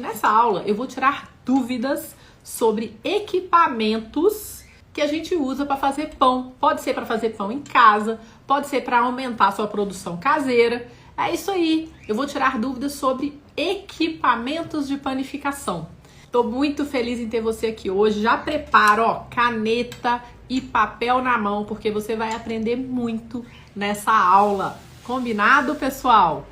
Nessa aula eu vou tirar dúvidas sobre equipamentos que a gente usa para fazer pão. Pode ser para fazer pão em casa, pode ser para aumentar a sua produção caseira. É isso aí, eu vou tirar dúvidas sobre equipamentos de panificação. Estou muito feliz em ter você aqui hoje. Já prepara, ó, caneta e papel na mão, porque você vai aprender muito nessa aula. Combinado, pessoal?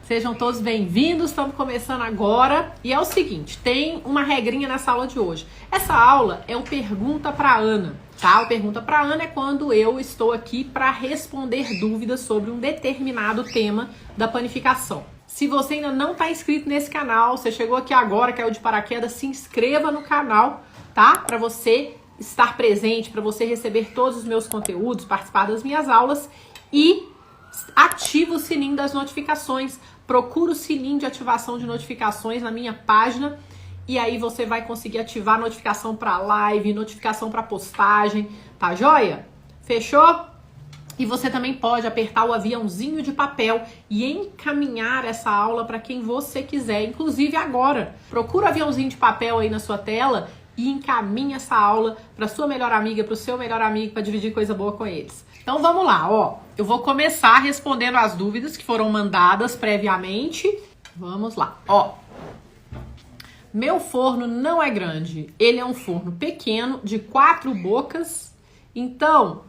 Sejam todos bem-vindos, estamos começando agora. E é o seguinte, tem uma regrinha nessa aula de hoje. Essa aula é o Pergunta para Ana, tá? O Pergunta para Ana é quando eu estou aqui para responder dúvidas sobre um determinado tema da panificação. Se você ainda não está inscrito nesse canal, você chegou aqui agora, caiu de paraquedas, se inscreva no canal, tá? Para você estar presente, para você receber todos os meus conteúdos, participar das minhas aulas e ativa o sininho das notificações. Procura o sininho de ativação de notificações na minha página e aí você vai conseguir ativar notificação para live, notificação para postagem, tá joia? Fechou? E você também pode apertar o aviãozinho de papel e encaminhar essa aula para quem você quiser, inclusive agora. Procura o aviãozinho de papel aí na sua tela e encaminha essa aula para sua melhor amiga, para o seu melhor amigo, para dividir coisa boa com eles. Então vamos lá, ó. Eu vou começar respondendo as dúvidas que foram mandadas previamente. Vamos lá, ó. Meu forno não é grande. Ele é um forno pequeno, de 4 bocas. Então,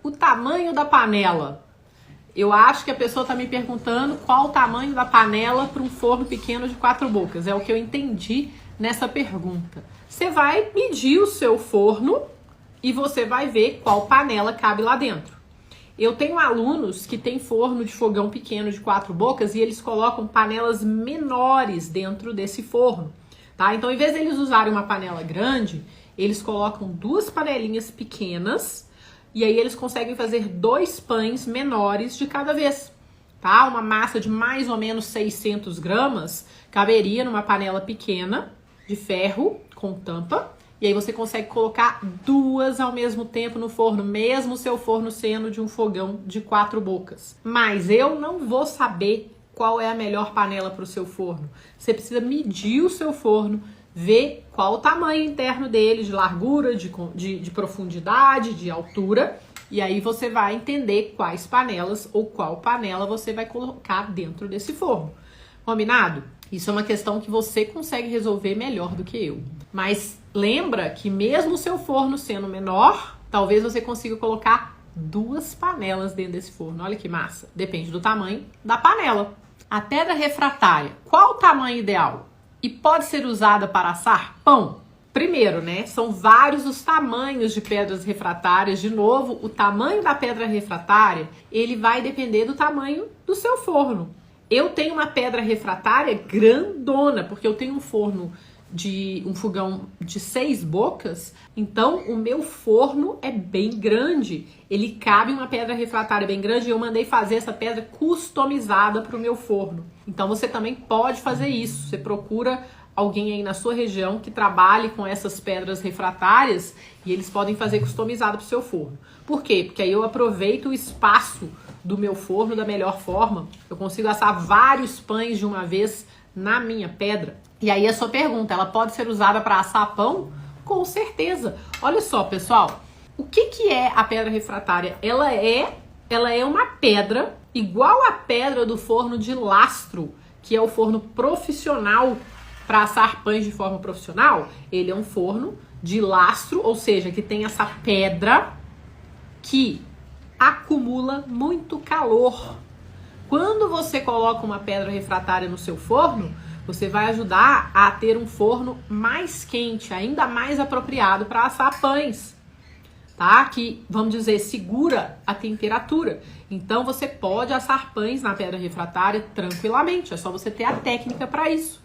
o tamanho da panela. Eu acho que a pessoa está me perguntando qual o tamanho da panela para um forno pequeno de 4 bocas. É o que eu entendi nessa pergunta. Você vai medir o seu forno e você vai ver qual panela cabe lá dentro. Eu tenho alunos que têm forno de fogão pequeno de 4 bocas e eles colocam panelas menores dentro desse forno, tá? Então, em vez de eles usarem uma panela grande, eles colocam 2 panelinhas pequenas e aí eles conseguem fazer 2 pães menores de cada vez, tá? Uma massa de mais ou menos 600 gramas caberia numa panela pequena de ferro com tampa. E aí você consegue colocar 2 ao mesmo tempo no forno, mesmo o seu forno sendo de um fogão de 4 bocas. Mas eu não vou saber qual é a melhor panela para o seu forno. Você precisa medir o seu forno, ver qual o tamanho interno dele, de largura, de profundidade, de altura. E aí você vai entender quais panelas ou qual panela você vai colocar dentro desse forno. Combinado? Isso é uma questão que você consegue resolver melhor do que eu. Mas lembra que mesmo o seu forno sendo menor, talvez você consiga colocar 2 panelas dentro desse forno. Olha que massa. Depende do tamanho da panela. A pedra refratária, qual o tamanho ideal? E pode ser usada para assar pão? Primeiro, né? São vários os tamanhos de pedras refratárias. De novo, o tamanho da pedra refratária, ele vai depender do tamanho do seu forno. Eu tenho uma pedra refratária grandona, porque eu tenho um forno de um fogão de 6 bocas, então o meu forno é bem grande. Ele cabe uma pedra refratária bem grande e eu mandei fazer essa pedra customizada para o meu forno. Então você também pode fazer isso. Você procura alguém aí na sua região que trabalhe com essas pedras refratárias e eles podem fazer customizado para o seu forno. Por quê? Porque aí eu aproveito o espaço do meu forno da melhor forma. Eu consigo assar vários pães de uma vez na minha pedra. E aí a sua pergunta, ela pode ser usada para assar pão? Com certeza. Olha só, pessoal, o que é a pedra refratária? Ela é uma pedra igual à pedra do forno de lastro, que é o forno profissional para assar pães de forma profissional. Ele é um forno de lastro, ou seja, que tem essa pedra que acumula muito calor. Quando você coloca uma pedra refratária no seu forno, você vai ajudar a ter um forno mais quente, ainda mais apropriado para assar pães, tá? Que, vamos dizer, segura a temperatura. Então, você pode assar pães na pedra refratária tranquilamente. É só você ter a técnica para isso,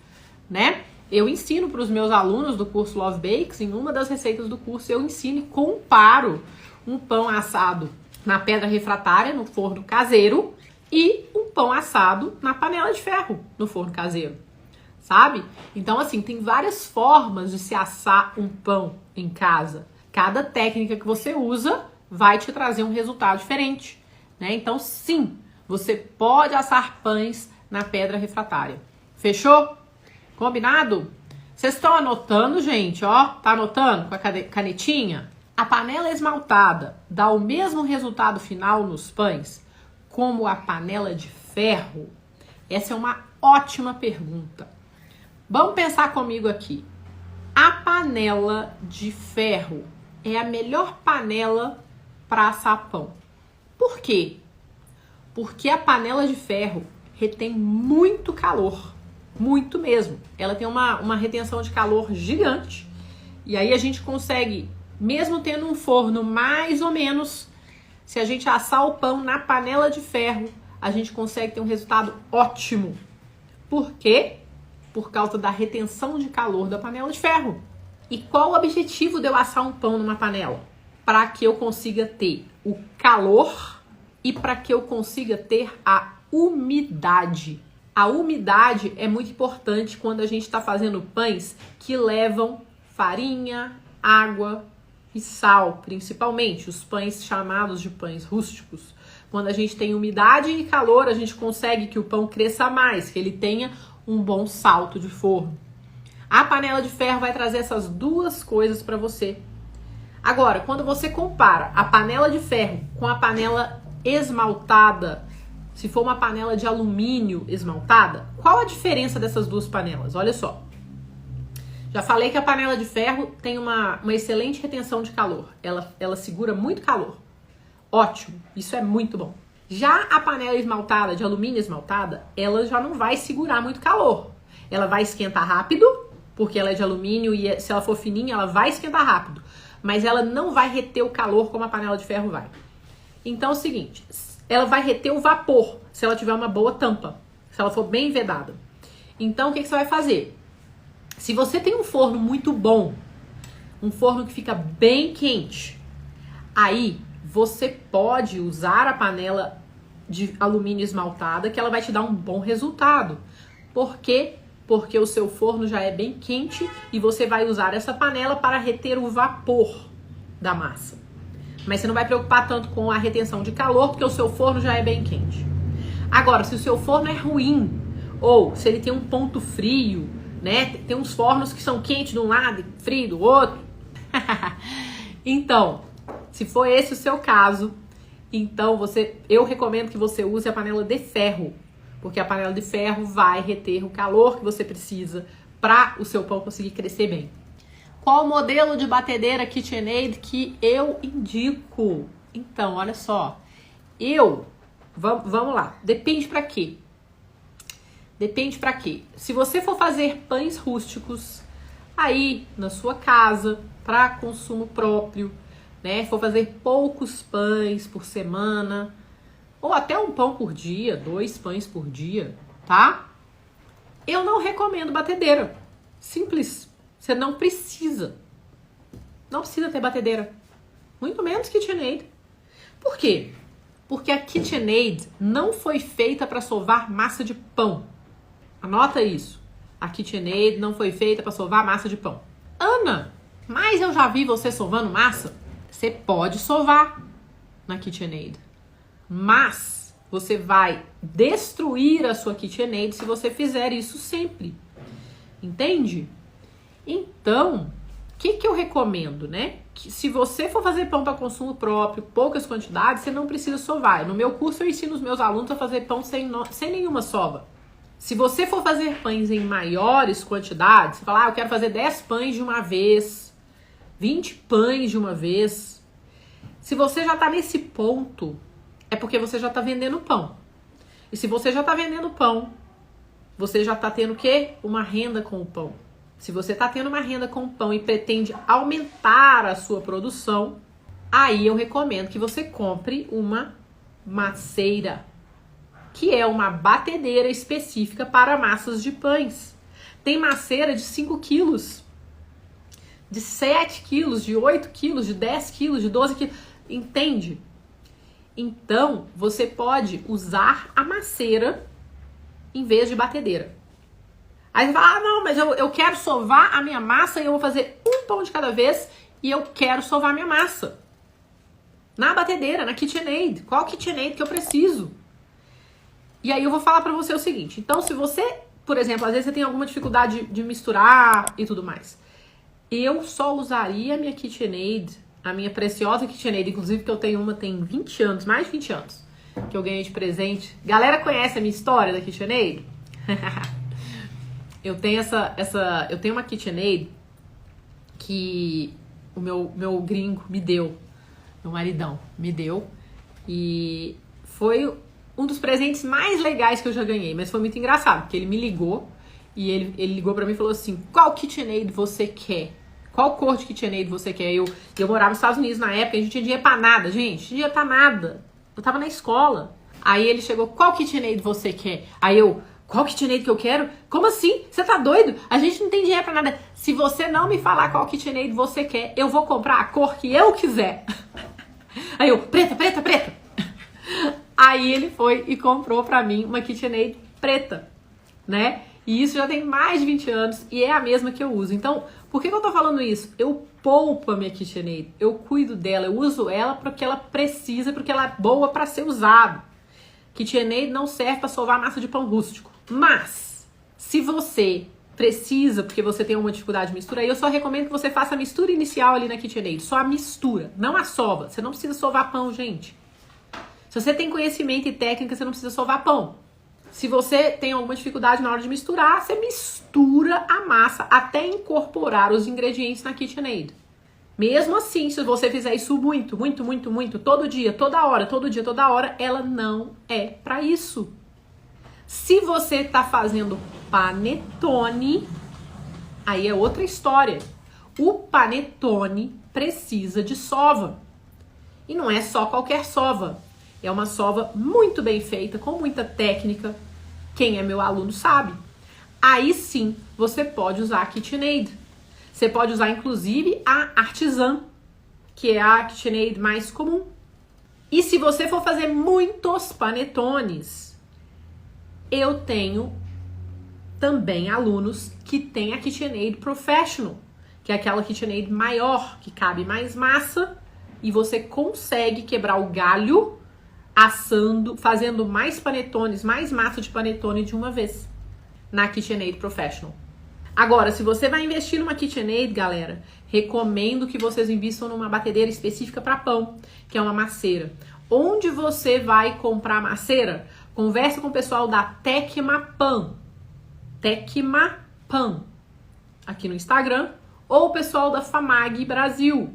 né? Eu ensino para os meus alunos do curso Love Bakes, em uma das receitas do curso, eu ensino e comparo um pão assado na pedra refratária, no forno caseiro, e um pão assado na panela de ferro, no forno caseiro, sabe? Então, assim, tem várias formas de se assar um pão em casa. Cada técnica que você usa vai te trazer um resultado diferente, né? Então, sim, você pode assar pães na pedra refratária. Fechou? Combinado? Vocês estão anotando, gente? Ó, tá anotando com a canetinha? A panela esmaltada dá o mesmo resultado final nos pães como a panela de ferro? Essa é uma ótima pergunta. Vamos pensar comigo aqui. A panela de ferro é a melhor panela para assar pão. Por quê? Porque a panela de ferro retém muito calor. Muito mesmo. Ela tem uma retenção de calor gigante. E aí a gente consegue, mesmo tendo um forno mais ou menos, se a gente assar o pão na panela de ferro, a gente consegue ter um resultado ótimo. Por quê? Por causa da retenção de calor da panela de ferro. E qual o objetivo de eu assar um pão numa panela? Para que eu consiga ter o calor e para que eu consiga ter a umidade. A umidade é muito importante quando a gente está fazendo pães que levam farinha, água e sal, principalmente os pães chamados de pães rústicos. Quando a gente tem umidade e calor, a gente consegue que o pão cresça mais, que ele tenha um bom salto de forno. A panela de ferro vai trazer essas duas coisas para você. Agora, quando você compara a panela de ferro com a panela esmaltada, se for uma panela de alumínio esmaltada, qual a diferença dessas duas panelas? Olha só. Já falei que a panela de ferro tem uma excelente retenção de calor. Ela segura muito calor. Ótimo, isso é muito bom. Já a panela esmaltada, de alumínio esmaltada, ela já não vai segurar muito calor. Ela vai esquentar rápido, porque ela é de alumínio e se ela for fininha, ela vai esquentar rápido. Mas ela não vai reter o calor como a panela de ferro vai. Então é o seguinte, ela vai reter o vapor se ela tiver uma boa tampa, se ela for bem vedada. Então o que você vai fazer? Se você tem um forno muito bom, um forno que fica bem quente, aí você pode usar a panela de alumínio esmaltada, que ela vai te dar um bom resultado. Por quê? Porque o seu forno já é bem quente e você vai usar essa panela para reter o vapor da massa. Mas você não vai preocupar tanto com a retenção de calor, porque o seu forno já é bem quente. Agora, se o seu forno é ruim, ou se ele tem um ponto frio, né? Tem uns fornos que são quentes de um lado e frio do outro. Então, se for esse o seu caso, então eu recomendo que você use a panela de ferro, porque a panela de ferro vai reter o calor que você precisa para o seu pão conseguir crescer bem. Qual o modelo de batedeira KitchenAid que eu indico? Então, olha só. Vamos lá. Depende para quê? Depende para quê? Se você for fazer pães rústicos aí na sua casa para consumo próprio, né? For fazer poucos pães por semana, ou até um pão por dia, 2 pães por dia, tá? Eu não recomendo batedeira. Simples. Você não precisa. Não precisa ter batedeira. Muito menos KitchenAid. Por quê? Porque a KitchenAid não foi feita para sovar massa de pão. Anota isso. A KitchenAid não foi feita para sovar massa de pão. Ana, mas eu já vi você sovando massa. Você pode sovar na KitchenAid. Mas você vai destruir a sua KitchenAid se você fizer isso sempre. Entende? Então, o que eu recomendo, né? Que se você for fazer pão para consumo próprio, poucas quantidades, você não precisa sovar. No meu curso eu ensino os meus alunos a fazer pão sem nenhuma sova. Se você for fazer pães em maiores quantidades, você fala, eu quero fazer 10 pães de uma vez, 20 pães de uma vez. Se você já tá nesse ponto, é porque você já tá vendendo pão. E se você já tá vendendo pão, você já tá tendo o quê? Uma renda com o pão. Se você tá tendo uma renda com o pão e pretende aumentar a sua produção, aí eu recomendo que você compre uma maceira, que é uma batedeira específica para massas de pães. Tem maceira de 5 quilos, de 7 quilos, de 8 quilos, de 10 quilos, de 12 quilos. Entende? Então, você pode usar a maceira em vez de batedeira. Aí você fala, não, mas eu quero sovar a minha massa e eu vou fazer um pão de cada vez e eu quero sovar a minha massa. Na batedeira, na KitchenAid. Qual KitchenAid que eu preciso? E aí eu vou falar pra você o seguinte. Então, se você, por exemplo, às vezes você tem alguma dificuldade de misturar e tudo mais. Eu só usaria a minha KitchenAid, a minha preciosa KitchenAid, inclusive que eu tenho uma tem 20 anos, mais de 20 anos, que eu ganhei de presente. Galera conhece a minha história da KitchenAid? Eu tenho eu tenho uma KitchenAid que o meu gringo me deu, meu maridão me deu, e foi um dos presentes mais legais que eu já ganhei, mas foi muito engraçado, porque ele me ligou, e ele ligou pra mim e falou assim, qual KitchenAid você quer? Qual cor de KitchenAid você quer? Eu morava nos Estados Unidos na época, a gente não tinha dinheiro pra nada, gente, não tinha dinheiro pra nada, eu tava na escola. Aí ele chegou, qual KitchenAid você quer? Aí eu, qual KitchenAid que eu quero? Como assim? Você tá doido? A gente não tem dinheiro pra nada. Se você não me falar qual KitchenAid você quer, eu vou comprar a cor que eu quiser. Aí eu, preta, preta, preta. Aí ele foi e comprou pra mim uma KitchenAid preta, né? E isso já tem mais de 20 anos e é a mesma que eu uso. Então, por que eu tô falando isso? Eu poupo a minha KitchenAid, eu cuido dela, eu uso ela porque ela precisa, porque ela é boa pra ser usada. KitchenAid não serve pra sovar massa de pão rústico. Mas, se você precisa, porque você tem uma dificuldade de mistura, aí eu só recomendo que você faça a mistura inicial ali na KitchenAid. Só a mistura, não a sova. Você não precisa sovar pão, gente. Se você tem conhecimento e técnica, você não precisa sovar pão. Se você tem alguma dificuldade na hora de misturar, você mistura a massa até incorporar os ingredientes na KitchenAid. Mesmo assim, se você fizer isso muito, todo dia, toda hora, ela não é pra isso. Se você tá fazendo panetone, aí é outra história. O panetone precisa de sova. E não é só qualquer sova. É uma sova muito bem feita, com muita técnica. Quem é meu aluno sabe. Aí sim, você pode usar a KitchenAid. Você pode usar, inclusive, a Artisan, que é a KitchenAid mais comum. E se você for fazer muitos panetones, eu tenho também alunos que têm a KitchenAid Professional, que é aquela KitchenAid maior, que cabe mais massa, e você consegue quebrar o galho assando, fazendo mais panetones, mais massa de panetone de uma vez, na KitchenAid Professional. Agora, se você vai investir numa KitchenAid, galera, recomendo que vocês invistam numa batedeira específica para pão, que é uma maceira. Onde você vai comprar maceira? Converse com o pessoal da Tecmapan, aqui no Instagram, ou o pessoal da Famag Brasil.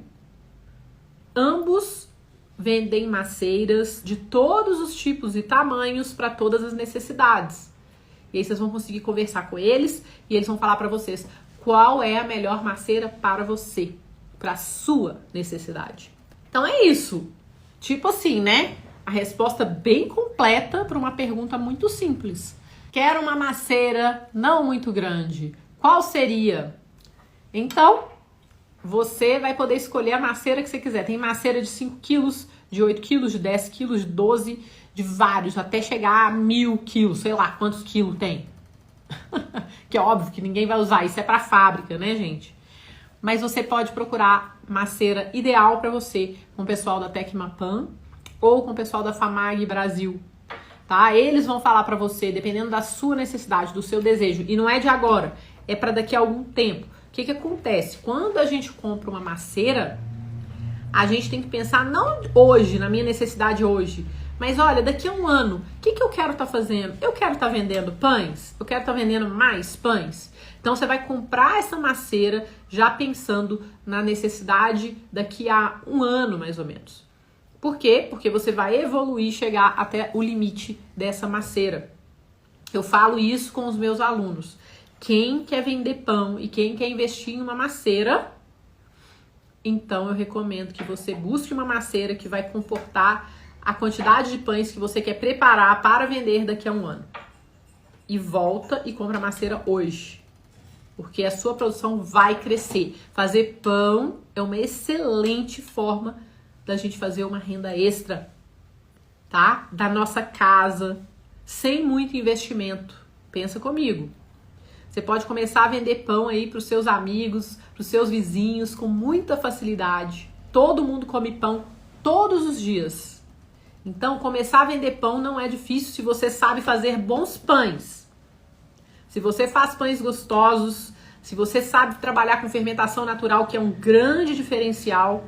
Ambos vendem maceiras de todos os tipos e tamanhos para todas as necessidades. E aí vocês vão conseguir conversar com eles e eles vão falar para vocês qual é a melhor maceira para você, para sua necessidade. Então é isso. Tipo assim, né? A resposta bem completa para uma pergunta muito simples. Quero uma maceira não muito grande. Qual seria? Então, você vai poder escolher a maceira que você quiser. Tem maceira de 5 quilos, de 8 quilos, de 10 quilos, de 12, de vários, até chegar a 1.000 quilos, sei lá quantos quilos tem. Que é óbvio que ninguém vai usar, isso é pra fábrica, né, gente? Mas você pode procurar maceira ideal para você com o pessoal da Tecmapan ou com o pessoal da Famag Brasil, tá? Eles vão falar para você, dependendo da sua necessidade, do seu desejo, e não é de agora, é para daqui a algum tempo. O que acontece? Quando a gente compra uma maceira, a gente tem que pensar não hoje, na minha necessidade hoje, mas olha, daqui a um ano, o que eu quero estar fazendo? Eu quero estar vendendo pães? Eu quero estar vendendo mais pães? Então você vai comprar essa maceira já pensando na necessidade daqui a um ano, mais ou menos. Por quê? Porque você vai evoluir, chegar até o limite dessa maceira. Eu falo isso com os meus alunos. Quem quer vender pão e quem quer investir em uma maceira, então eu recomendo que você busque uma maceira que vai comportar a quantidade de pães que você quer preparar para vender daqui a um ano. E volta e compra a maceira hoje. Porque a sua produção vai crescer. Fazer pão é uma excelente forma da gente fazer uma renda extra, tá? Da nossa casa, sem muito investimento. Pensa comigo. Você pode começar a vender pão aí para os seus amigos, para os seus vizinhos, com muita facilidade. Todo mundo come pão todos os dias. Então, começar a vender pão não é difícil se você sabe fazer bons pães. Se você faz pães gostosos, se você sabe trabalhar com fermentação natural, que é um grande diferencial,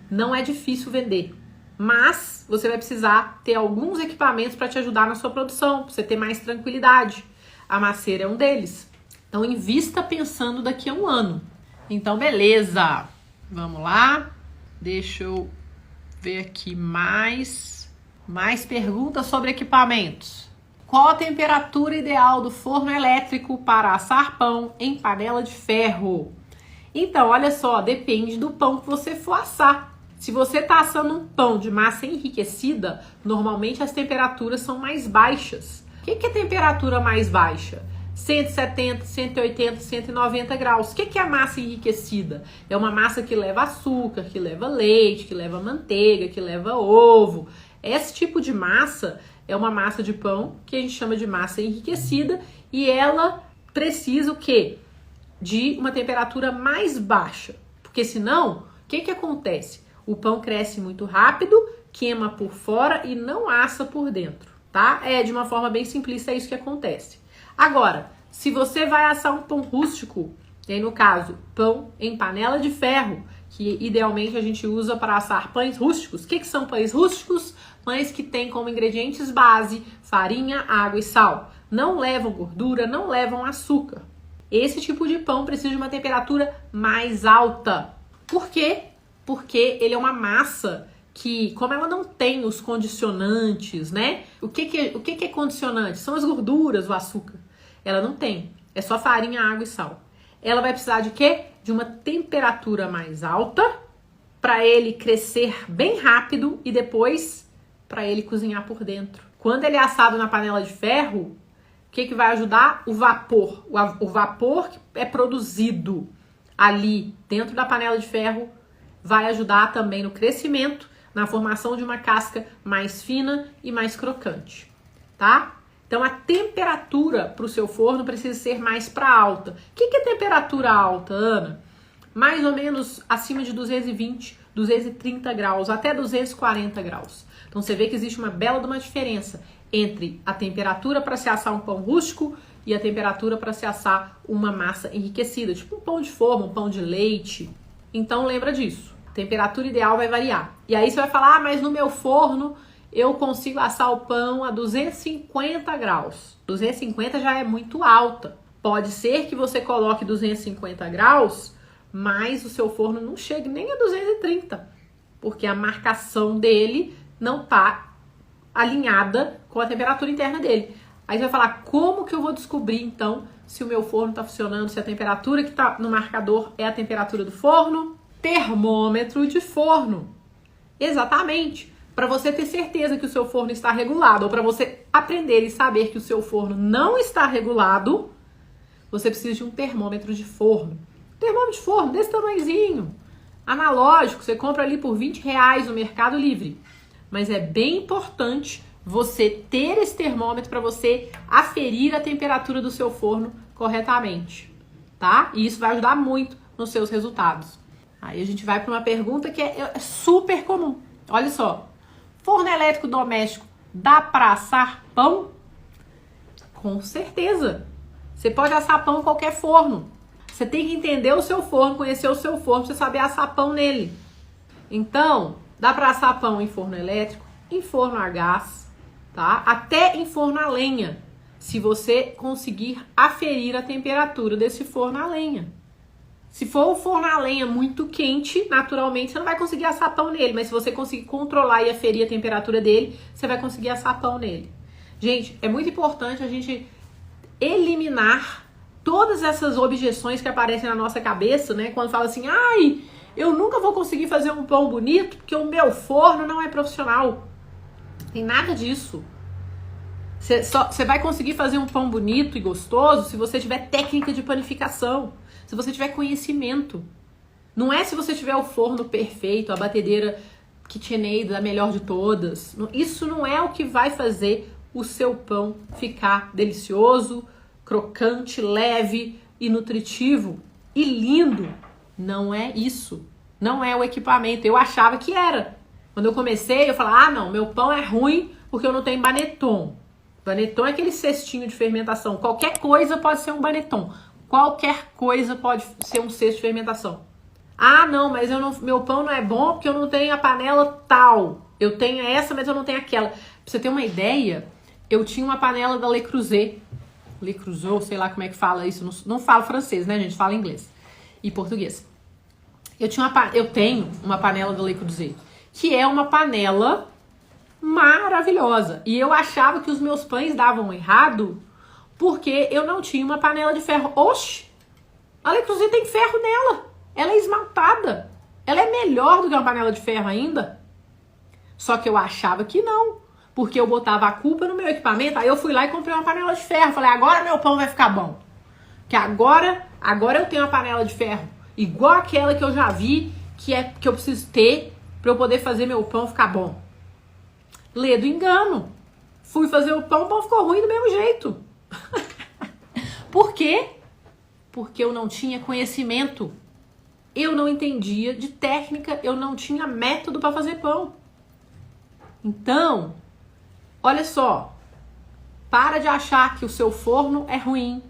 não é difícil vender. Mas você vai precisar ter alguns equipamentos para te ajudar na sua produção, para você ter mais tranquilidade. A maceira é um deles. Então, invista pensando daqui a um ano. Então, beleza. Vamos lá. Deixa eu ver aqui mais perguntas sobre equipamentos. Qual a temperatura ideal do forno elétrico para assar pão em panela de ferro? Então, olha só, depende do pão que você for assar. Se você está assando um pão de massa enriquecida, normalmente as temperaturas são mais baixas. O que é temperatura mais baixa? 170, 180, 190 graus. O que é a massa enriquecida? É uma massa que leva açúcar, que leva leite, que leva manteiga, que leva ovo. Esse tipo de massa é uma massa de pão que a gente chama de massa enriquecida e ela precisa o quê? De uma temperatura mais baixa. Porque senão, o que acontece? O pão cresce muito rápido, queima por fora e não assa por dentro, tá? De uma forma bem simplista, é isso que acontece. Agora, se você vai assar um pão rústico, e aí no caso, pão em panela de ferro, que idealmente a gente usa para assar pães rústicos. O que são pães rústicos? Pães que têm como ingredientes base farinha, água e sal. Não levam gordura, não levam açúcar. Esse tipo de pão precisa de uma temperatura mais alta. Por quê? Porque ele é uma massa que, como ela não tem os condicionantes, né? O que é condicionante? São as gorduras, o açúcar. Ela não tem. É só farinha, água e sal. Ela vai precisar de quê? De uma temperatura mais alta para ele crescer bem rápido e depois para ele cozinhar por dentro. Quando ele é assado na panela de ferro, o que vai ajudar? O vapor. O vapor que é produzido ali dentro da panela de ferro vai ajudar também no crescimento, na formação de uma casca mais fina e mais crocante, tá? Então, a temperatura para o seu forno precisa ser mais para alta. O que é temperatura alta, Ana? Mais ou menos acima de 220, 230 graus, até 240 graus. Então, você vê que existe uma bela de uma diferença entre a temperatura para se assar um pão rústico e a temperatura para se assar uma massa enriquecida, tipo um pão de forma, um pão de leite. Então, lembra disso. A temperatura ideal vai variar. E aí você vai falar, mas no meu forno eu consigo assar o pão a 250 graus. 250 já é muito alta. Pode ser que você coloque 250 graus, mas o seu forno não chegue nem a 230, porque a marcação dele não está alinhada com a temperatura interna dele. Aí você vai falar, como que eu vou descobrir, então, se o meu forno está funcionando, se a temperatura que está no marcador é a temperatura do forno? Termômetro de forno. Exatamente. Para você ter certeza que o seu forno está regulado, ou para você aprender e saber que o seu forno não está regulado, você precisa de um termômetro de forno. Termômetro de forno desse tamanhozinho, analógico, você compra ali por R$20 no Mercado Livre. Mas é bem importante você ter esse termômetro para você aferir a temperatura do seu forno corretamente, tá? E isso vai ajudar muito nos seus resultados. Aí a gente vai para uma pergunta que é super comum. Olha só. Forno elétrico doméstico, dá para assar pão? Com certeza. Você pode assar pão em qualquer forno. Você tem que entender o seu forno, conhecer o seu forno, pra você saber assar pão nele. Então, dá para assar pão em forno elétrico, em forno a gás, tá? Até em forno a lenha, se você conseguir aferir a temperatura desse forno a lenha. Se for o forno a lenha muito quente, naturalmente você não vai conseguir assar pão nele. Mas se você conseguir controlar e aferir a temperatura dele, você vai conseguir assar pão nele. Gente, é muito importante a gente eliminar todas essas objeções que aparecem na nossa cabeça, né? Quando fala assim, ai, eu nunca vou conseguir fazer um pão bonito porque o meu forno não é profissional. Tem nada disso. Você vai conseguir fazer um pão bonito e gostoso se você tiver técnica de panificação. Se você tiver conhecimento. Não é se você tiver o forno perfeito, a batedeira KitchenAid, a melhor de todas. Isso não é o que vai fazer o seu pão ficar delicioso, crocante, leve e nutritivo e lindo. Não é isso. Não é o equipamento. Eu achava que era. Quando eu comecei, eu falava, ah, não, meu pão é ruim porque eu não tenho baneton. Baneton é aquele cestinho de fermentação. Qualquer coisa pode ser um baneton. Qualquer coisa pode ser um cesto de fermentação. Ah, não, mas meu pão não é bom porque eu não tenho a panela tal. Eu tenho essa, mas eu não tenho aquela. Pra você ter uma ideia, eu tinha uma panela da Le Creuset. Le Creuset, sei lá como é que fala isso. Não falo francês, né, gente? Fala inglês e português. Eu tenho uma panela da Le Creuset, que é uma panela maravilhosa. E eu achava que os meus pães davam errado porque eu não tinha uma panela de ferro. Oxe! A Le Creuset tem ferro nela. Ela é esmaltada. Ela é melhor do que uma panela de ferro ainda. Só que eu achava que não. Porque eu botava a culpa no meu equipamento. Aí eu fui lá e comprei uma panela de ferro. Falei, agora meu pão vai ficar bom. Que agora eu tenho uma panela de ferro igual aquela que eu já vi que eu preciso ter para eu poder fazer meu pão ficar bom. Lê do engano. Fui fazer o pão ficou ruim do mesmo jeito. Por quê? Porque eu não tinha conhecimento. Eu não entendia de técnica, eu não tinha método para fazer pão. Então, olha só, para de achar que o seu forno é ruim,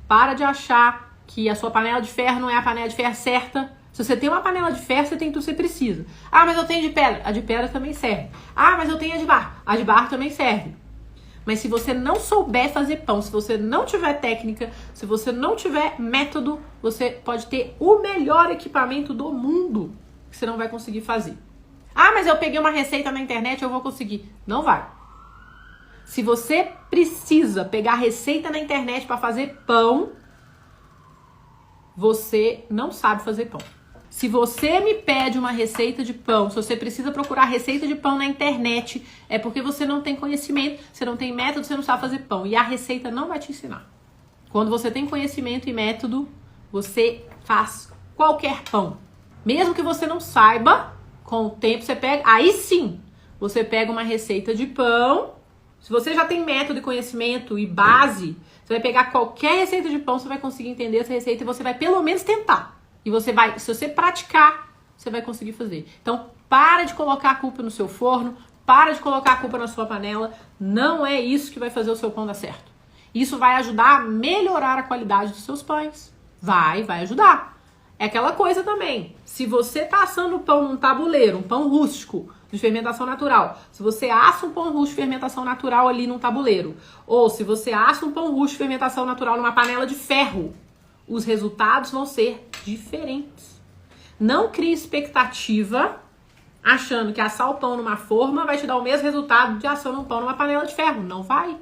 para de achar que a sua panela de ferro não é a panela de ferro certa. Se você tem uma panela de ferro, você tem tudo que você precisa. Ah, mas eu tenho de pedra. A de pedra também serve. Ah, mas eu tenho a de barro. A de barro também serve. Mas se você não souber fazer pão, se você não tiver técnica, se você não tiver método, você pode ter o melhor equipamento do mundo que você não vai conseguir fazer. Ah, mas eu peguei uma receita na internet, eu vou conseguir. Não vai. Se você precisa pegar receita na internet para fazer pão, você não sabe fazer pão. Se você me pede uma receita de pão, se você precisa procurar receita de pão na internet, é porque você não tem conhecimento, você não tem método, você não sabe fazer pão. E a receita não vai te ensinar. Quando você tem conhecimento e método, você faz qualquer pão. Mesmo que você não saiba, com o tempo você pega... Aí sim, você pega uma receita de pão. Se você já tem método e conhecimento e base, você vai pegar qualquer receita de pão, você vai conseguir entender essa receita e você vai pelo menos tentar. E você vai, se você praticar, você vai conseguir fazer. Então, para de colocar a culpa no seu forno, para de colocar a culpa na sua panela. Não é isso que vai fazer o seu pão dar certo. Isso vai ajudar a melhorar a qualidade dos seus pães. Vai ajudar. É aquela coisa também. Se você tá assando o pão num tabuleiro, um pão rústico de fermentação natural, se você assa um pão rústico de fermentação natural ali num tabuleiro, ou se você assa um pão rústico de fermentação natural numa panela de ferro, os resultados vão ser diferentes. Não crie expectativa achando que assar o pão numa forma vai te dar o mesmo resultado de assando um pão numa panela de ferro. Não vai.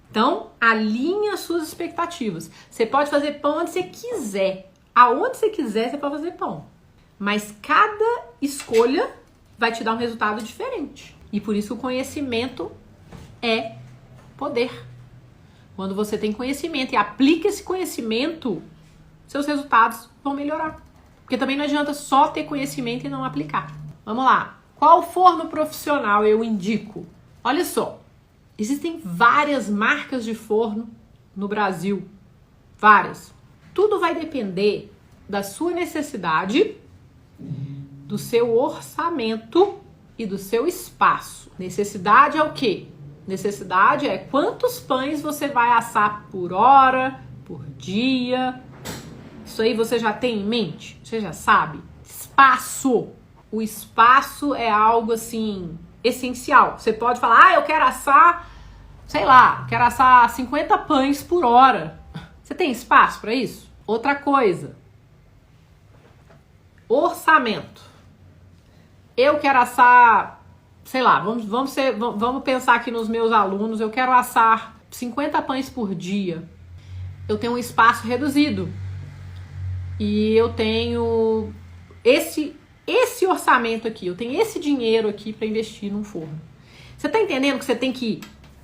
Então, alinhe as suas expectativas. Você pode fazer pão onde você quiser. Aonde você quiser, você pode fazer pão. Mas cada escolha vai te dar um resultado diferente. E por isso o conhecimento é poder. Quando você tem conhecimento e aplica esse conhecimento, seus resultados vão melhorar. Porque também não adianta só ter conhecimento e não aplicar. Vamos lá. Qual forno profissional eu indico? Olha só. Existem várias marcas de forno no Brasil. Várias. Tudo vai depender da sua necessidade, do seu orçamento e do seu espaço. Necessidade é o quê? Necessidade é quantos pães você vai assar por hora, por dia. Isso aí você já tem em mente? Você já sabe? Espaço. O espaço é algo assim essencial. Você pode falar, eu quero assar, sei lá, quero assar 50 pães por hora. Você tem espaço para isso? Outra coisa. Orçamento. Eu quero assar, sei lá, vamos pensar aqui nos meus alunos, eu quero assar 50 pães por dia. Eu tenho um espaço reduzido. E eu tenho esse orçamento aqui, eu tenho esse dinheiro aqui para investir num forno. Você tá entendendo que você tem que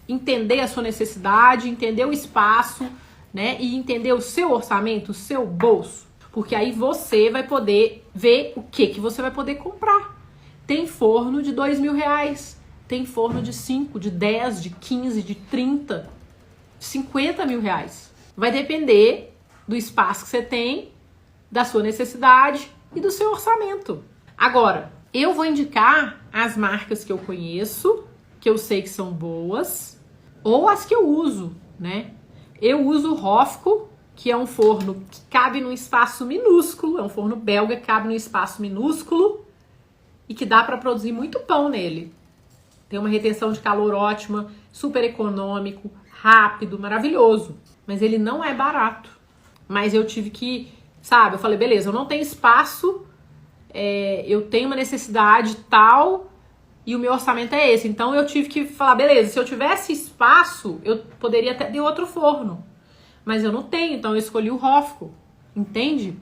entender a sua necessidade, entender o espaço, né? E entender o seu orçamento, o seu bolso. Porque aí você vai poder ver o que você vai poder comprar. Tem forno de R$2.000, tem forno de 5, de 10, de 15, de 30, de 50 mil reais. Vai depender do espaço que você tem, da sua necessidade e do seu orçamento. Agora, Eu vou indicar as marcas que eu conheço, que eu sei que são boas, ou as que eu uso, né? Eu uso o Hofco, que é um forno que cabe num espaço minúsculo, é um forno belga que cabe num espaço minúsculo e que dá para produzir muito pão nele. Tem uma retenção de calor ótima, super econômico, rápido, maravilhoso. Mas ele não é barato. Mas eu tive que, sabe, eu falei, beleza, eu não tenho espaço, eu tenho uma necessidade tal e o meu orçamento é esse. Então eu tive que falar, beleza, se eu tivesse espaço, eu poderia até ter outro forno. Mas eu não tenho, então eu escolhi o Hofco, entende?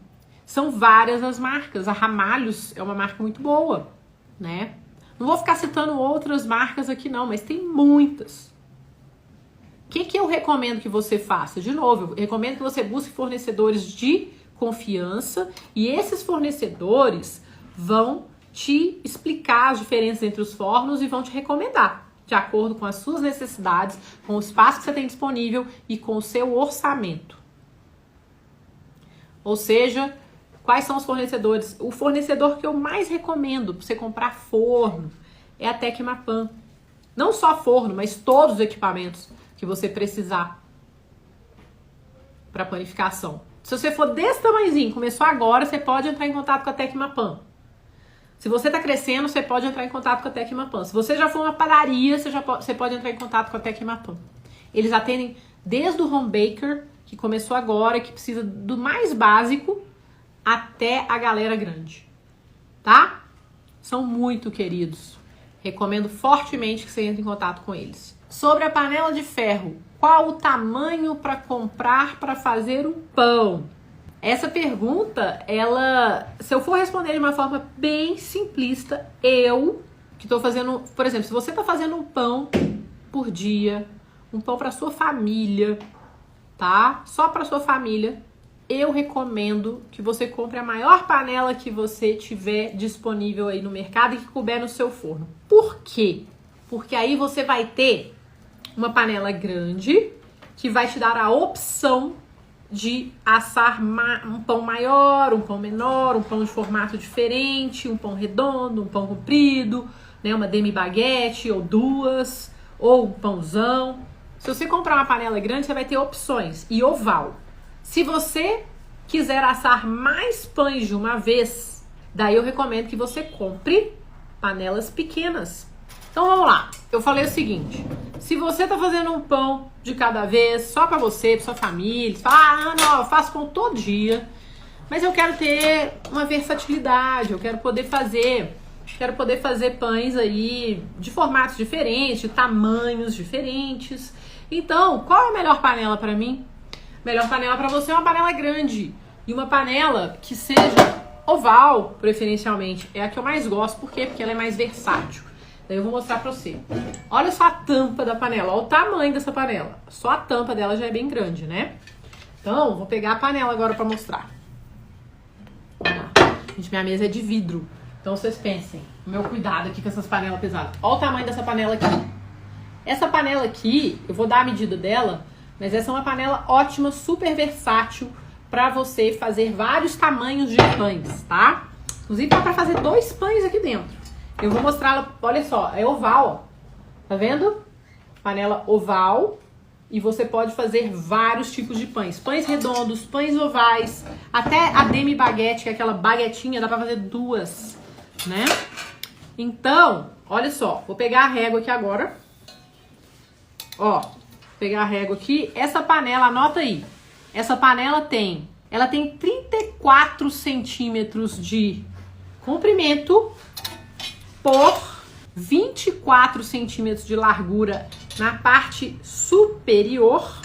São várias as marcas. A Ramalhos é uma marca muito boa, né? Não vou ficar citando outras marcas aqui não, mas tem muitas. O que eu recomendo que você faça? De novo, eu recomendo que você busque fornecedores de confiança e esses fornecedores vão te explicar as diferenças entre os fornos e vão te recomendar, de acordo com as suas necessidades, com o espaço que você tem disponível e com o seu orçamento. Ou seja, quais são os fornecedores? O fornecedor que eu mais recomendo para você comprar forno é a Tecmapan. Não só forno, mas todos os equipamentos que você precisar para panificação. Se você for desse tamanhozinho, começou agora, você pode entrar em contato com a Tecmapan. Se você está crescendo, você pode entrar em contato com a Tecmapan. Se você já for uma padaria, você pode entrar em contato com a Tecmapan. Eles atendem desde o home baker, que começou agora, que precisa do mais básico, até a galera grande. Tá? São muito queridos. Recomendo fortemente que você entre em contato com eles. Sobre a panela de ferro, qual o tamanho para comprar para fazer um pão? Essa pergunta, se eu for responder de uma forma bem simplista, que estou fazendo, por exemplo, se você está fazendo um pão por dia, um pão para sua família, tá? Só para sua família, eu recomendo que você compre a maior panela que você tiver disponível aí no mercado e que couber no seu forno. Por quê? Porque aí você vai ter uma panela grande que vai te dar a opção de assar um pão maior, um pão menor, um pão de formato diferente, um pão redondo, um pão comprido, né, uma demi-baguete ou duas, ou um pãozão. Se você comprar uma panela grande, você vai ter opções e oval. Se você quiser assar mais pães de uma vez, daí eu recomendo que você compre panelas pequenas. Então vamos lá, eu falei o seguinte, se você tá fazendo um pão de cada vez, só pra você, pra sua família, você fala, não, eu faço pão todo dia, mas eu quero ter uma versatilidade, eu quero poder fazer pães aí de formatos diferentes, de tamanhos diferentes. Então, qual é a melhor panela pra mim? Melhor panela pra você é uma panela grande e uma panela que seja oval, preferencialmente. É a que eu mais gosto, por quê? Porque ela é mais versátil. Daí eu vou mostrar pra você. Olha só a tampa da panela, olha o tamanho dessa panela. Só a tampa dela já é bem grande, né? Então, vou pegar a panela agora pra mostrar. Gente, minha mesa é de vidro. Então vocês pensem, o meu cuidado aqui com essas panelas pesadas. Olha o tamanho dessa panela aqui. Essa panela aqui, eu vou dar a medida dela, mas essa é uma panela ótima, super versátil pra você fazer vários tamanhos de pães, tá? Inclusive dá pra fazer 2 pães aqui dentro. Eu vou mostrar ela, olha só, é oval, ó. Tá vendo? Panela oval. E você pode fazer vários tipos de pães. Pães redondos, pães ovais, até a demi-baguete, que é aquela baguetinha, dá pra fazer 2, né? Então, olha só, vou pegar a régua aqui agora. Ó, vou pegar a régua aqui. Essa panela, anota aí. Essa panela ela tem 34 centímetros de comprimento por 24 centímetros de largura na parte superior,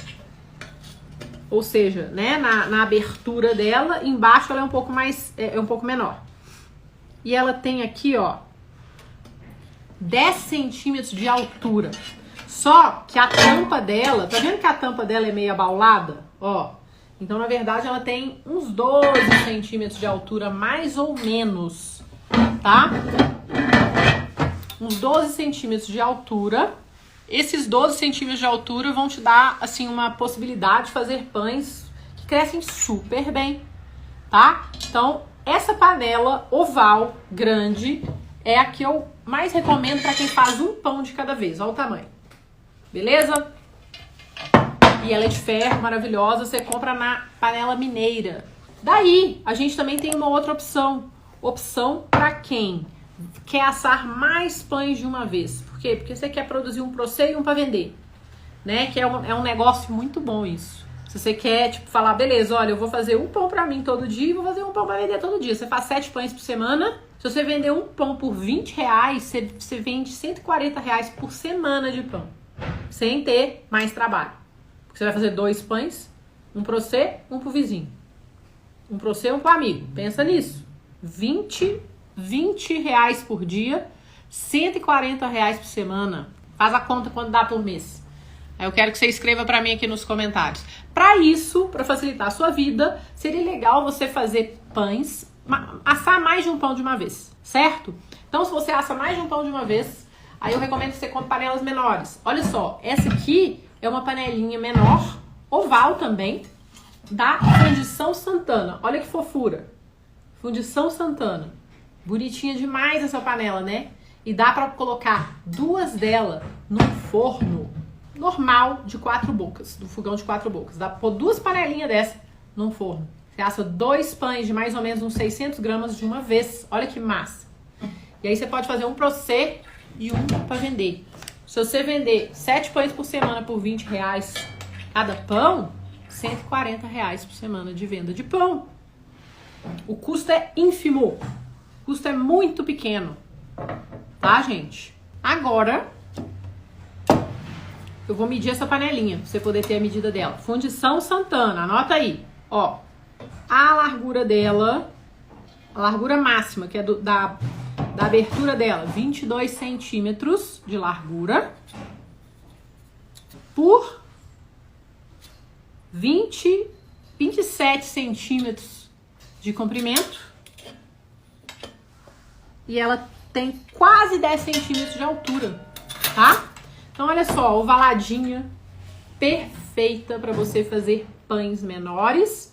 ou seja, né, na abertura dela. Embaixo ela é um pouco mais, um pouco menor. E ela tem aqui, ó, 10 centímetros de altura. Só que a tampa dela, tá vendo que a tampa dela é meio abaulada? Ó, então na verdade ela tem uns 12 centímetros de altura, mais ou menos, tá? Uns 12 centímetros de altura. Esses 12 centímetros de altura vão te dar, assim, uma possibilidade de fazer pães que crescem super bem, tá? Então, essa panela oval grande é a que eu mais recomendo para quem faz um pão de cada vez. Olha o tamanho. Beleza? E ela é de ferro, maravilhosa. Você compra na panela mineira. Daí, a gente também tem uma outra opção. Opção para quem quer assar mais pães de uma vez. Por quê? Porque você quer produzir um pra você e um para vender. Né? Que é um negócio muito bom isso. Se você quer, tipo, falar, beleza, olha, eu vou fazer um pão pra mim todo dia e vou fazer um pão pra vender todo dia. Você faz 7 pães por semana. Se você vender um pão por R$20, você vende R$140 por semana de pão. Sem ter mais trabalho. Porque você vai fazer 2 pães, um pra você, um pro vizinho. Um pra você, um pro amigo. Pensa nisso. R$20 por dia, R$140 por semana. Faz a conta quanto dá por mês. Aí eu quero que você escreva pra mim aqui nos comentários. Pra isso, pra facilitar a sua vida, seria legal você fazer pães, assar mais de um pão de uma vez, certo? Então, se você assa mais de um pão de uma vez, aí eu recomendo que você compre panelas menores. Olha só, essa aqui é uma panelinha menor, oval também, da Fundição Santana. Olha que fofura. Fundição Santana. Bonitinha demais essa panela, né? E dá pra colocar 2 delas num forno normal de 4 bocas, do fogão de 4 bocas. Dá pra pôr 2 panelinhas dessa num forno. Você assa 2 pães de mais ou menos uns 600 gramas de uma vez. Olha que massa. E aí você pode fazer um pra você e um pra vender. Se você vender 7 pães por semana por R$20 cada pão, R$140 por semana de venda de pão. O custo é ínfimo. O custo é muito pequeno. Tá, gente? Agora, eu vou medir essa panelinha, pra você poder ter a medida dela. Fundição Santana, anota aí. Ó, a largura dela, a largura máxima, que é da abertura dela, 22 centímetros de largura por 27 centímetros de comprimento. E ela tem quase 10 centímetros de altura, tá? Então, olha só, ovaladinha, perfeita para você fazer pães menores,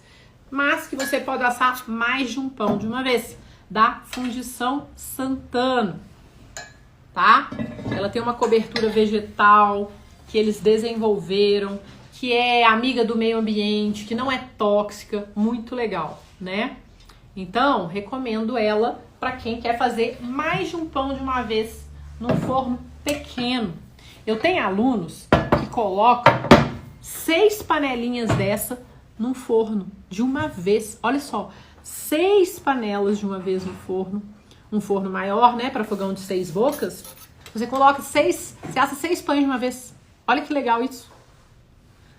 mas que você pode assar mais de um pão de uma vez, da Fundição Santana, tá? Ela tem uma cobertura vegetal que eles desenvolveram, que é amiga do meio ambiente, que não é tóxica, muito legal, né? Então, recomendo ela para quem quer fazer mais de um pão de uma vez num forno pequeno. Eu tenho alunos que colocam 6 panelinhas dessa num forno de uma vez. Olha só, 6 panelas de uma vez no forno. Um forno maior, né, para fogão de 6 bocas. Você coloca 6, você assa 6 pães de uma vez. Olha que legal isso.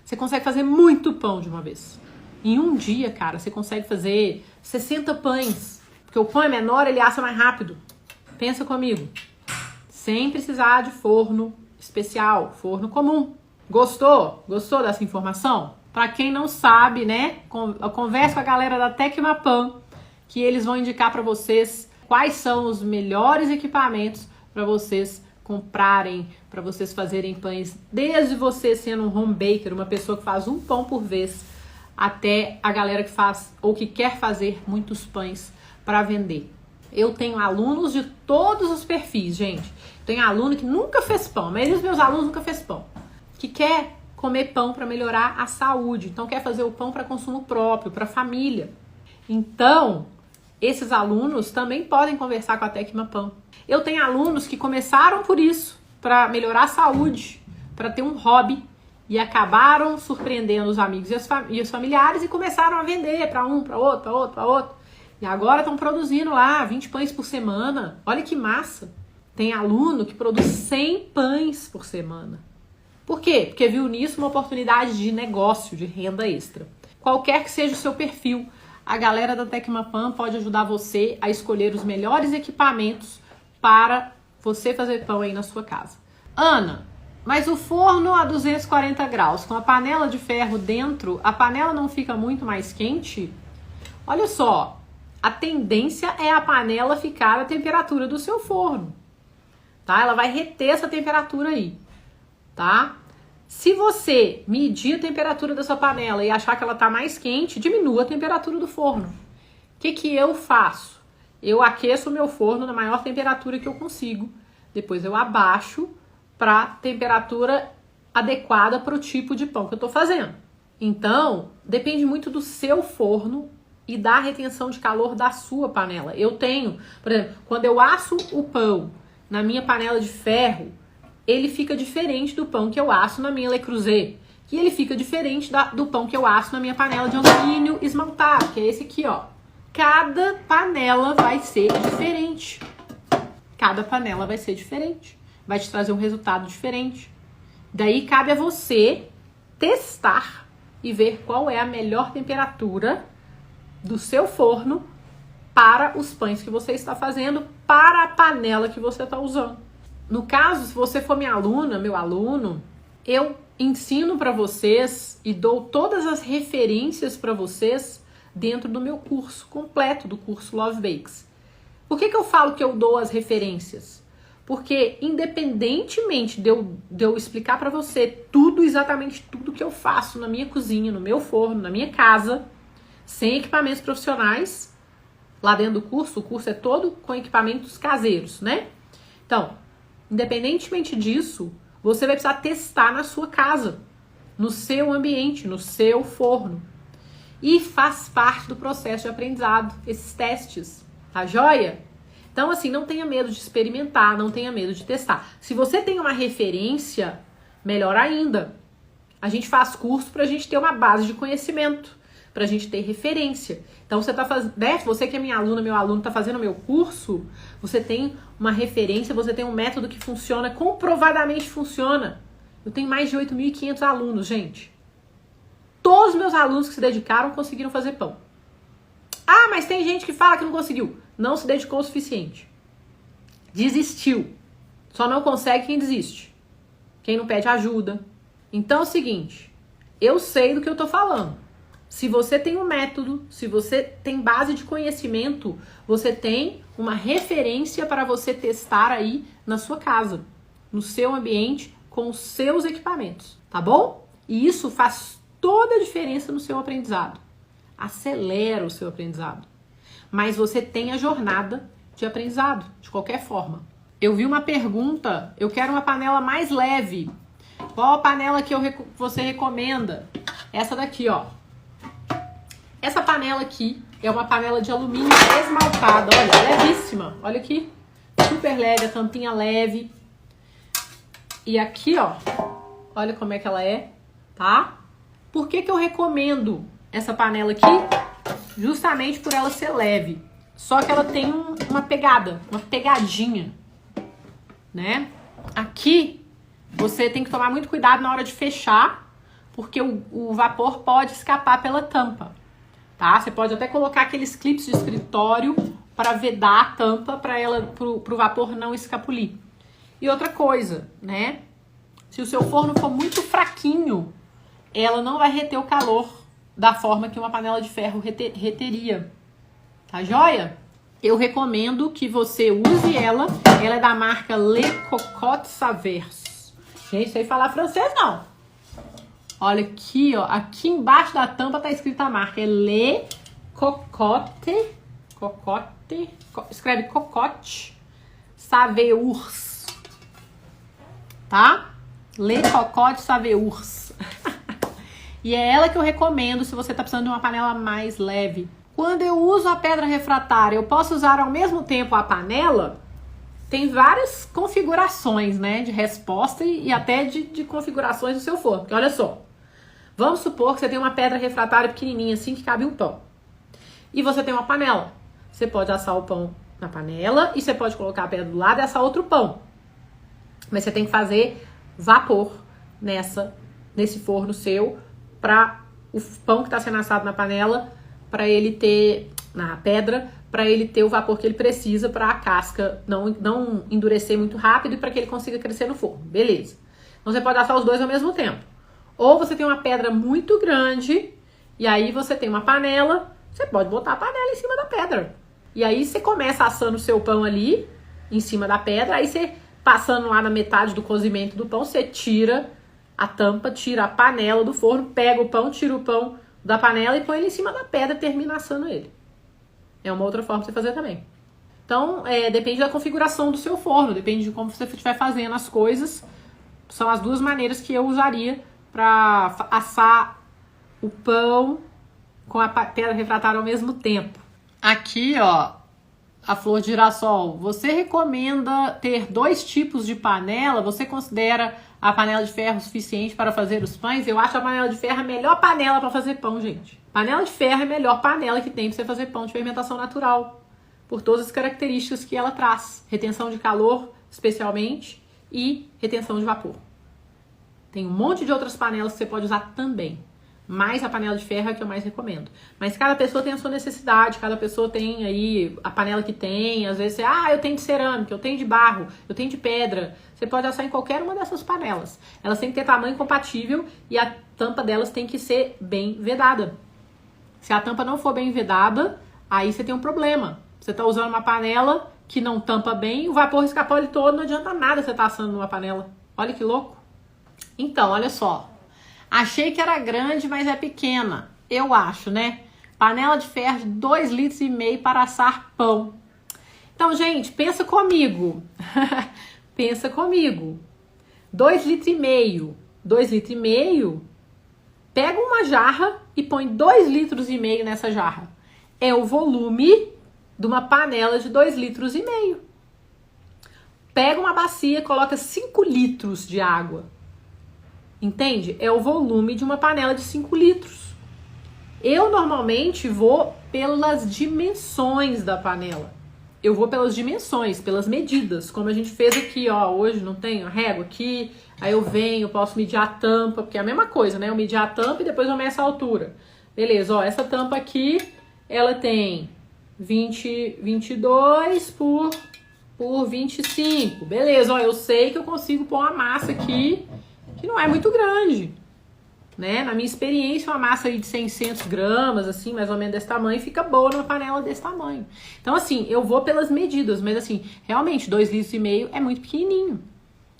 Você consegue fazer muito pão de uma vez. Em um dia, cara, você consegue fazer 60 pães. Porque o pão é menor, ele assa mais rápido. Pensa comigo. Sem precisar de forno especial, forno comum. Gostou? Gostou dessa informação? Para quem não sabe, né, eu converso com a galera da Tecmapan, que eles vão indicar para vocês quais são os melhores equipamentos para vocês comprarem, para vocês fazerem pães, desde você sendo um home baker, uma pessoa que faz um pão por vez, até a galera que faz ou que quer fazer muitos pães para vender. Eu tenho alunos de todos os perfis, gente. Tenho aluno que nunca fez pão, a maioria dos meus alunos nunca fez pão, que quer comer pão para melhorar a saúde, então quer fazer o pão para consumo próprio, para família. Então, esses alunos também podem conversar com a Tecmapan. Eu tenho alunos que começaram por isso, para melhorar a saúde, para ter um hobby, e acabaram surpreendendo os amigos e os familiares e começaram a vender para um, para outro, para outro, para outro. E agora estão produzindo lá 20 pães por semana. Olha que massa! Tem aluno que produz 100 pães por semana. Por quê? Porque viu nisso uma oportunidade de negócio, de renda extra. Qualquer que seja o seu perfil, a galera da Tecmapan pode ajudar você a escolher os melhores equipamentos para você fazer pão aí na sua casa. Ana, mas o forno a 240 graus, com a panela de ferro dentro, a panela não fica muito mais quente? Olha só, a tendência é a panela ficar à temperatura do seu forno, tá? Ela vai reter essa temperatura aí, tá? Se você medir a temperatura da sua panela e achar que ela tá mais quente, diminua a temperatura do forno. O que eu faço? eu aqueço o meu forno na maior temperatura que eu consigo. Depois eu abaixo para temperatura adequada para o tipo de pão que eu estou fazendo. Então, depende muito do seu forno e da retenção de calor da sua panela. Eu tenho, por exemplo, quando eu asso o pão na minha panela de ferro, ele fica diferente do pão que eu asso na minha Le Creuset. E ele fica diferente do pão que eu asso na minha panela de alumínio esmaltado, que é esse aqui, ó. Cada panela vai ser diferente. Cada panela vai ser diferente. Vai te trazer um resultado diferente. Daí cabe a você testar e ver qual é a melhor temperatura do seu forno para os pães que você está fazendo, para a panela que você está usando. No caso, se você for minha aluna, meu aluno, eu ensino para vocês e dou todas as referências para vocês dentro do meu curso completo, do curso Love Bakes. Por que eu falo que eu dou as referências? Porque independentemente de eu explicar para você tudo, exatamente tudo que eu faço na minha cozinha, no meu forno, na minha casa, sem equipamentos profissionais, lá dentro do curso, o curso é todo com equipamentos caseiros, né? Então, independentemente disso, você vai precisar testar na sua casa, no seu ambiente, no seu forno. E faz parte do processo de aprendizado, esses testes, tá joia? Então, assim, não tenha medo de experimentar, não tenha medo de testar. Se você tem uma referência, melhor ainda. A gente faz curso pra gente ter uma base de conhecimento, pra gente ter referência. Então, você tá fazendo, né? Você que é minha aluna, meu aluno, tá fazendo meu curso, você tem uma referência, você tem um método que funciona, comprovadamente funciona. Eu tenho mais de 8.500 alunos, gente. Todos os meus alunos que se dedicaram conseguiram fazer pão. Ah, mas tem gente que fala que não conseguiu. Não se dedicou o suficiente. Desistiu. Só não consegue quem desiste. Quem não pede ajuda. Então é o seguinte, eu sei do que eu tô falando. Se você tem um método, se você tem base de conhecimento, você tem uma referência para você testar aí na sua casa, no seu ambiente, com os seus equipamentos, tá bom? E isso faz toda a diferença no seu aprendizado. Acelera o seu aprendizado. Mas você tem a jornada de aprendizado, de qualquer forma. Eu vi uma pergunta, eu quero uma panela mais leve. Qual a panela que você recomenda? Essa daqui, ó. Essa panela aqui é uma panela de alumínio esmaltada, olha, levíssima. Olha aqui, super leve, a tampinha leve. E aqui, ó, olha como é que ela é, tá? Por que eu recomendo essa panela aqui? Justamente por ela ser leve. Só que ela tem uma pegada, uma pegadinha, né? Aqui, você tem que tomar muito cuidado na hora de fechar, porque o vapor pode escapar pela tampa, tá? Você pode até colocar aqueles clipes de escritório para vedar a tampa para ela, pro vapor não escapulir. E outra coisa, né? Se o seu forno for muito fraquinho, ela não vai reter o calor da forma que uma panela de ferro reteria. Tá joia? Eu recomendo que você use ela. Ela é da marca Le Cocotte Savers. Gente, sei falar francês não. Olha aqui, ó. Aqui embaixo da tampa tá escrita a marca. É Le Cocotte. Escreve Cocotte Savers. Tá? Le Cocotte Savers. E é ela que eu recomendo se você tá precisando de uma panela mais leve. Quando eu uso a pedra refratária, eu posso usar ao mesmo tempo a panela? Tem várias configurações, né, de resposta e até de configurações do seu forno. Porque olha só, vamos supor que você tem uma pedra refratária pequenininha assim que cabe um pão. E você tem uma panela. Você pode assar o pão na panela e você pode colocar a pedra do lado e assar outro pão. Mas você tem que fazer vapor nesse forno seu para o pão que está sendo assado na panela, para ele ter, na pedra, para ele ter o vapor que ele precisa para a casca não endurecer muito rápido e para que ele consiga crescer no forno. Beleza. Então você pode assar os dois ao mesmo tempo. Ou você tem uma pedra muito grande e aí você tem uma panela, você pode botar a panela em cima da pedra. E aí você começa assando o seu pão ali, em cima da pedra, aí você, passando lá na metade do cozimento do pão, você tira a tampa, tira a panela do forno, pega o pão, tira o pão da panela e põe ele em cima da pedra e termina assando ele. É uma outra forma de você fazer também. Então, depende da configuração do seu forno, depende de como você estiver fazendo as coisas. São as duas maneiras que eu usaria para assar o pão com a pedra refratária ao mesmo tempo. Aqui, ó, a flor de girassol. Você recomenda ter 2 tipos de panela? Você considera a panela de ferro suficiente para fazer os pães? Eu acho a panela de ferro a melhor panela para fazer pão, gente. Panela de ferro é a melhor panela que tem para você fazer pão de fermentação natural, por todas as características que ela traz. Retenção de calor, especialmente, e retenção de vapor. Tem um monte de outras panelas que você pode usar também, mas a panela de ferro é a que eu mais recomendo. Mas cada pessoa tem a sua necessidade, cada pessoa tem aí a panela que tem. Às vezes você, eu tenho de cerâmica, eu tenho de barro, eu tenho de pedra. Você pode assar em qualquer uma dessas panelas. Elas têm que ter tamanho compatível e a tampa delas tem que ser bem vedada. Se a tampa não for bem vedada, aí você tem um problema. Você está usando uma panela que não tampa bem, o vapor escapole todo, não adianta nada você estar assando numa panela. Olha que louco. Então, olha só. Achei que era grande, mas é pequena. Eu acho, né? Panela de ferro de 2,5 litros para assar pão. Então, gente, pensa comigo. Pensa comigo. 2,5 litros. 2,5 litros. Pega uma jarra e põe 2,5 litros nessa jarra. É o volume de uma panela de 2,5 litros. Pega uma bacia, coloca 5 litros de água. Entende? É o volume de uma panela de 5 litros. Eu normalmente vou pelas dimensões da panela. Eu vou pelas dimensões, pelas medidas, como a gente fez aqui, ó. Hoje não tem a régua aqui, aí eu venho, posso medir a tampa, porque é a mesma coisa, né? Eu medir a tampa e depois eu meço a altura. Beleza, ó, essa tampa aqui, ela tem 22 por 25. Beleza, ó, eu sei que eu consigo pôr uma massa aqui que não é muito grande, né? Na minha experiência, uma massa aí de 600 gramas, assim, mais ou menos desse tamanho, fica boa numa panela desse tamanho. Então, assim, eu vou pelas medidas, mas assim, realmente, 2,5 litros é muito pequenininho.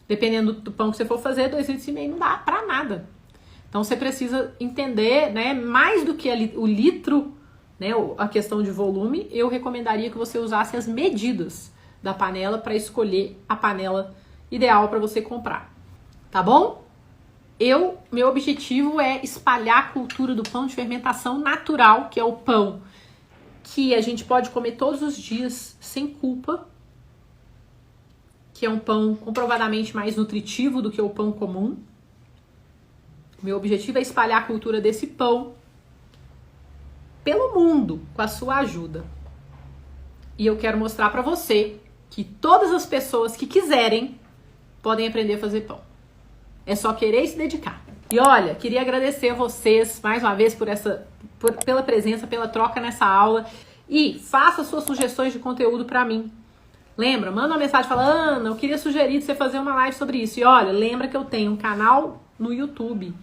Dependendo do pão que você for fazer, 2,5 litros não dá pra nada. Então, você precisa entender, né, mais do que o litro, né, a questão de volume, eu recomendaria que você usasse as medidas da panela para escolher a panela ideal para você comprar. Tá bom? Meu objetivo é espalhar a cultura do pão de fermentação natural, que é o pão que a gente pode comer todos os dias sem culpa, que é um pão comprovadamente mais nutritivo do que o pão comum. Meu objetivo é espalhar a cultura desse pão pelo mundo, com a sua ajuda. E eu quero mostrar para você que todas as pessoas que quiserem podem aprender a fazer pão. É só querer e se dedicar. E olha, queria agradecer a vocês mais uma vez pela presença, pela troca nessa aula. E faça suas sugestões de conteúdo para mim. Lembra, manda uma mensagem, fala, Ana, eu queria sugerir você fazer uma live sobre isso. E olha, lembra que eu tenho um canal no YouTube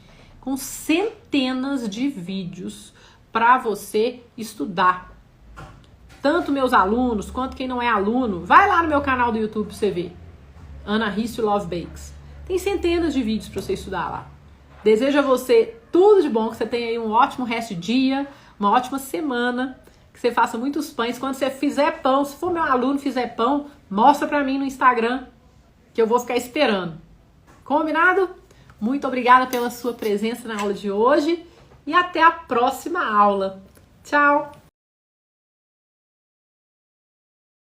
com centenas de vídeos para você estudar. Tanto meus alunos quanto quem não é aluno. Vai lá no meu canal do YouTube pra você ver. Ana Risto Love Bakes. Tem centenas de vídeos para você estudar lá. Desejo a você tudo de bom, que você tenha aí um ótimo resto de dia, uma ótima semana, que você faça muitos pães. Quando você fizer pão, se for meu aluno fizer pão, mostra para mim no Instagram, que eu vou ficar esperando. Combinado? Muito obrigada pela sua presença na aula de hoje e até a próxima aula. Tchau!